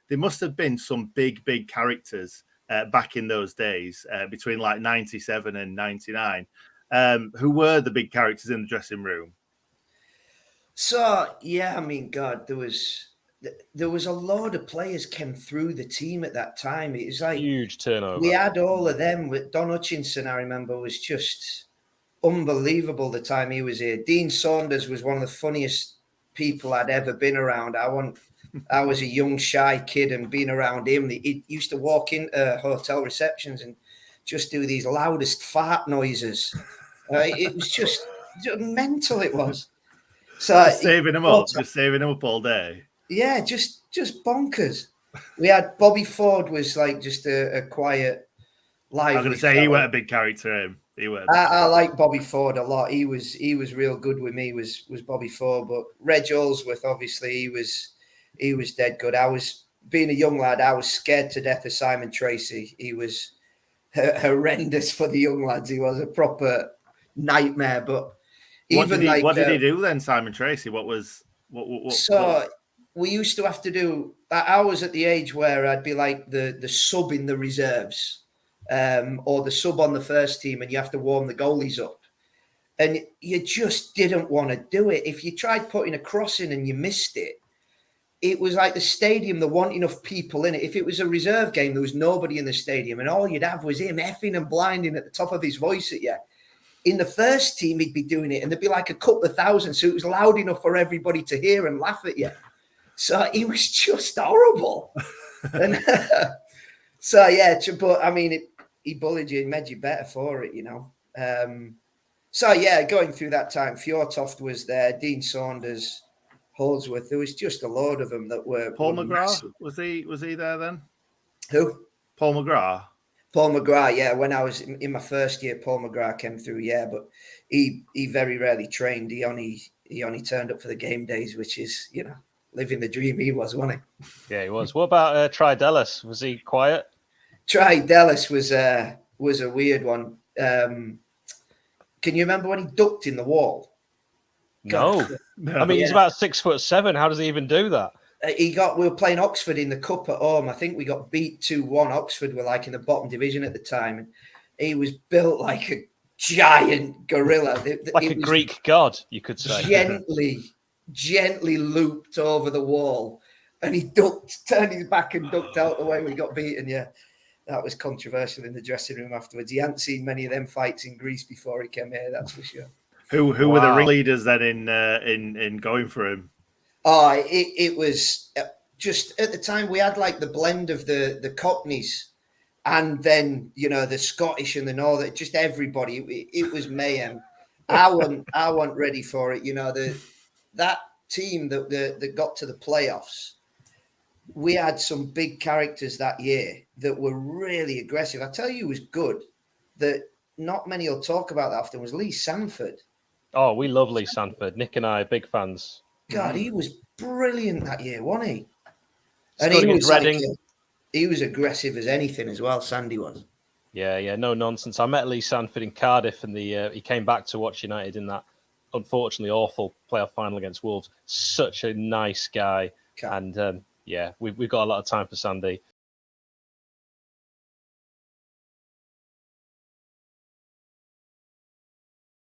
there must have been some big characters back in those days, between like 97 and 99. Who were the big characters in the dressing room? So yeah, I mean, God, there was a lot of players came through the team at that time. It was like huge turnover. We had all of them. With Don Hutchinson, I remember, was just unbelievable the time he was here. Dean Saunders was one of the funniest people I'd ever been around. I was a young, shy kid, and being around him, he used to walk into hotel receptions and just do these loudest fart noises. It was just mental. It was. So just saving him up all day. Yeah, just bonkers. We had Bobby Ford was like just a quiet, lively. I'm going to say he weren't a big character. I like Bobby Ford a lot. He was real good with me. Was Bobby Ford, but Reg Holsworth, obviously, he was dead good. I was being a young lad. I was scared to death of Simon Tracey. He was horrendous for the young lads. He was a proper nightmare. But what did he do then, Simon Tracey? What? We used to have to do. I was at the age where I'd be like the sub in the reserves, or the sub on the first team, and you have to warm the goalies up. And you just didn't want to do it. If you tried putting a cross in and you missed it, it was like the stadium, there weren't enough people in it. If it was a reserve game, there was nobody in the stadium, and all you'd have was him effing and blinding at the top of his voice at you. In the first team, he'd be doing it, and there'd be like a couple of thousand, so it was loud enough for everybody to hear and laugh at you. So he was just horrible. And so, yeah, but I mean, he bullied you and made you better for it, you know. So, yeah, going through that time, Fjortoft was there, Dean Saunders, Holsworth. There was just a load of them that were. Paul McGrath, was he there then? Who? Paul McGrath. Paul McGrath, yeah. When I was in my first year, Paul McGrath came through, yeah, but he very rarely trained. He only turned up for the game days, which is, you know, living the dream. He was, wasn't he? Yeah, he was. What about Tri Dellis? Was he quiet? Tri Dellis was a weird one. Can you remember when he ducked in the wall? No. I mean, he's about 6'7". How does he even do that? We were playing Oxford in the cup at home. I think we got beat 2-1. Oxford were like in the bottom division at the time, and he was built like a giant gorilla, like a Greek god, you could say. Gently looped over the wall, and he turned his back and ducked out the way we got beaten. Yeah, that was controversial in the dressing room afterwards. He hadn't seen many of them fights in Greece before he came here, that's for sure. Who were the ringleaders then in going for him? Oh, it was just at the time we had like the blend of the Cockneys and then, you know, the Scottish and the Northern, just everybody. It was mayhem. I wasn't ready for it. You know, that team that got to the playoffs, we had some big characters that year that were really aggressive. I tell you, it was good that not many will talk about that often was Lee Sanford. Oh, we love Lee Sanford. Nick and I are big fans. God, he was brilliant that year, wasn't he? And he was aggressive as anything as well, Sandy was. Yeah, no nonsense. I met Lee Sanford in Cardiff, and he came back to watch United in that unfortunately awful playoff final against Wolves. Such a nice guy. And, we've got a lot of time for Sandy.